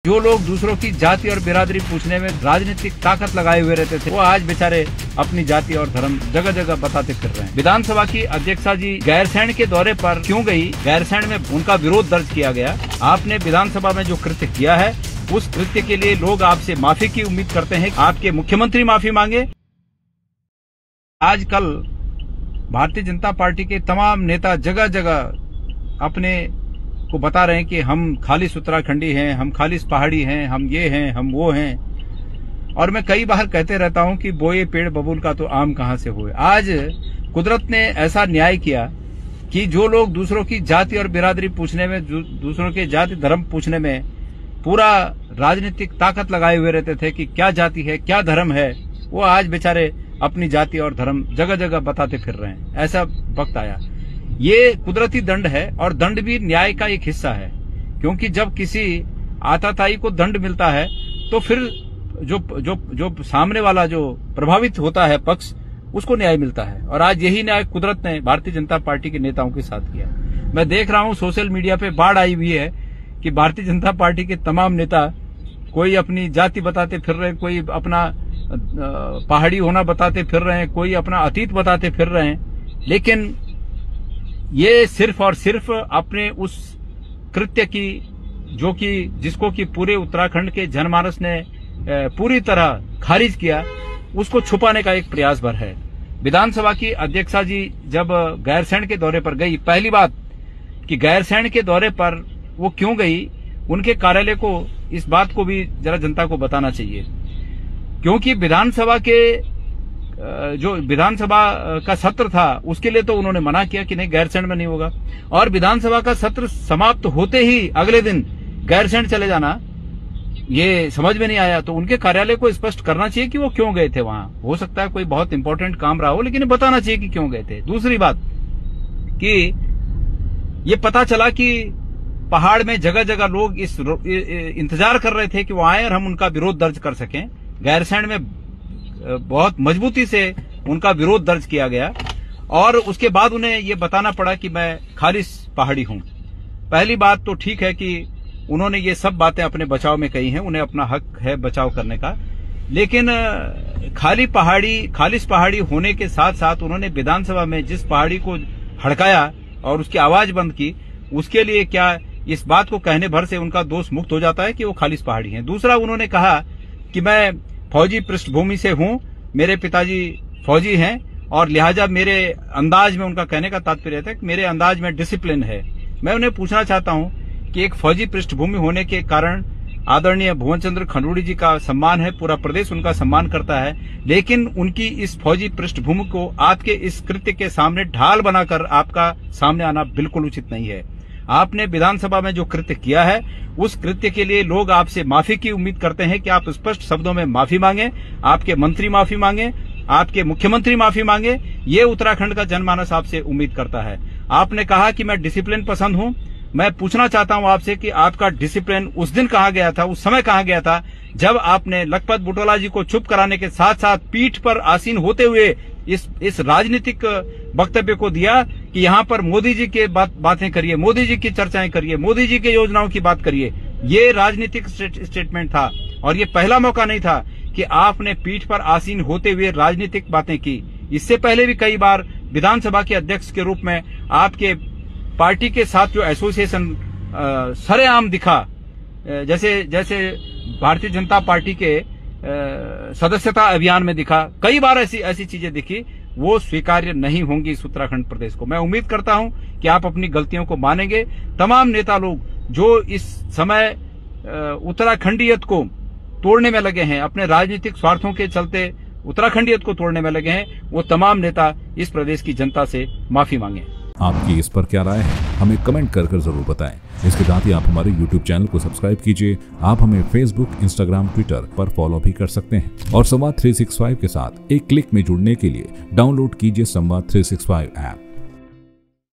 जो लोग दूसरों की जाति और बिरादरी पूछने में राजनीतिक ताकत लगाए हुए रहते थे, वो आज बेचारे अपनी जाति और धर्म जगह जगह बताते फिर रहे हैं। विधानसभा की अध्यक्षा जी गैरसैंण के दौरे पर क्यों गई, गैरसैंण में उनका विरोध दर्ज किया गया। आपने विधानसभा में जो कृत्य किया है, उस कृत्य के लिए लोग आपसे माफी की उम्मीद करते हैं। आपके मुख्यमंत्री माफी मांगे। आजकल भारतीय जनता पार्टी के तमाम नेता जगह जगह अपने को बता रहे हैं कि हम खालिस उत्तराखंडी हैं, हम खालिस पहाड़ी हैं, हम ये हैं, हम वो हैं। और मैं कई बार कहते रहता हूं कि बोए पेड़ बबूल का तो आम कहां से हुए। आज कुदरत ने ऐसा न्याय किया कि जो लोग दूसरों की जाति और बिरादरी पूछने में, दूसरों के जाति धर्म पूछने में पूरा राजनीतिक ताकत लगाए हुए रहते थे कि क्या जाति है, क्या धर्म है, वो आज बेचारे अपनी जाति और धर्म जगह जगह बताते फिर रहे हैं। ऐसा वक्त आया। ये कुदरती दंड है और दंड भी न्याय का एक हिस्सा है, क्योंकि जब किसी आतताई को दंड मिलता है तो फिर जो सामने वाला जो प्रभावित होता है पक्ष, उसको न्याय मिलता है। और आज यही न्याय कुदरत ने भारतीय जनता पार्टी के नेताओं के साथ किया। मैं देख रहा हूं सोशल मीडिया पे बाढ़ आई हुई है कि भारतीय जनता पार्टी के तमाम नेता कोई अपनी जाति बताते फिर रहे हैं, कोई अपना पहाड़ी होना बताते फिर रहे हैं, कोई अपना अतीत बताते फिर रहे हैं। लेकिन ये सिर्फ और सिर्फ अपने उस कृत्य की जिसको कि पूरे उत्तराखंड के जनमानस ने पूरी तरह खारिज किया, उसको छुपाने का एक प्रयास भर है। विधानसभा की अध्यक्षा जी जब गैरसैंण के दौरे पर गई, पहली बात कि गैरसैंण के दौरे पर वो क्यों गई, उनके कार्यालय को इस बात को भी जरा जनता को बताना चाहिए। क्योंकि विधानसभा का सत्र था, उसके लिए तो उन्होंने मना किया कि नहीं, गैरसैंण में नहीं होगा। और विधानसभा का सत्र समाप्त होते ही अगले दिन गैरसैंण चले जाना, ये समझ में नहीं आया। तो उनके कार्यालय को स्पष्ट करना चाहिए कि वो क्यों गए थे वहां। हो सकता है कोई बहुत इंपॉर्टेंट काम रहा हो, लेकिन बताना चाहिए कि क्यों गए थे। दूसरी बात कि ये पता चला कि पहाड़ में जगह जगह लोग इंतजार कर रहे थे कि वो आए और हम उनका विरोध दर्ज कर सकें। गैरसैंण में बहुत मजबूती से उनका विरोध दर्ज किया गया और उसके बाद उन्हें ये बताना पड़ा कि मैं खालिस पहाड़ी हूं। पहली बात तो ठीक है कि उन्होंने ये सब बातें अपने बचाव में कही हैं, उन्हें अपना हक है बचाव करने का। लेकिन खालिस पहाड़ी होने के साथ साथ उन्होंने विधानसभा में जिस पहाड़ी को हड़काया और उसकी आवाज बंद की, उसके लिए क्या इस बात को कहने भर से उनका दोष मुक्त हो जाता है कि वो खालिस पहाड़ी हैं। दूसरा, उन्होंने कहा कि मैं फौजी पृष्ठभूमि से हूं, मेरे पिताजी फौजी हैं और लिहाजा मेरे अंदाज में, उनका कहने का तात्पर्य था कि मेरे अंदाज में डिसिप्लिन है। मैं उन्हें पूछना चाहता हूं कि एक फौजी पृष्ठभूमि होने के कारण आदरणीय भुवन चंद्र खंडूड़ी जी का सम्मान है, पूरा प्रदेश उनका सम्मान करता है, लेकिन उनकी इस फौजी पृष्ठभूमि को आपके इस कृत्य के सामने ढाल बनाकर आपका सामने आना बिल्कुल उचित नहीं है। आपने विधानसभा में जो कृत्य किया है, उस कृत्य के लिए लोग आपसे माफी की उम्मीद करते हैं कि आप स्पष्ट शब्दों में माफी मांगे, आपके मंत्री माफी मांगे, आपके मुख्यमंत्री माफी मांगे। ये उत्तराखंड का जनमानस आपसे उम्मीद करता है। आपने कहा कि मैं डिसिप्लिन पसंद हूं। मैं पूछना चाहता हूं आपसे कि आपका डिसिप्लिन उस दिन कहां गया था, उस समय कहां गया था जब आपने लखपत बुटोला जी को चुप कराने के साथ साथ पीठ पर आसीन होते हुए इस राजनीतिक वक्तव्य को दिया कि यहां पर मोदी जी के बातें करिए, मोदी जी की चर्चाएं करिए, मोदी जी के योजनाओं की बात करिए। ये राजनीतिक स्टेटमेंट था और ये पहला मौका नहीं था कि आपने पीठ पर आसीन होते हुए राजनीतिक बातें की। इससे पहले भी कई बार विधानसभा के अध्यक्ष के रूप में आपके पार्टी के साथ जो एसोसिएशन सरेआम दिखा, जैसे भारतीय जनता पार्टी के सदस्यता अभियान में दिखा, कई बार ऐसी चीजें दिखी, वो स्वीकार्य नहीं होंगी इस उत्तराखंड प्रदेश को। मैं उम्मीद करता हूं कि आप अपनी गलतियों को मानेंगे। तमाम नेता लोग जो इस समय उत्तराखंडीयत को तोड़ने में लगे हैं, अपने राजनीतिक स्वार्थों के चलते उत्तराखंडीयत को तोड़ने में लगे हैं, वो तमाम नेता इस प्रदेश की जनता से माफी मांगे। आपकी इस पर क्या राय है, हमें कमेंट कर जरूर बताएं। इसके साथ ही आप हमारे YouTube चैनल को सब्सक्राइब कीजिए। आप हमें Facebook, Instagram, Twitter पर फॉलो भी कर सकते हैं और संवाद 365 के साथ एक क्लिक में जुड़ने के लिए डाउनलोड कीजिए संवाद 365 ऐप।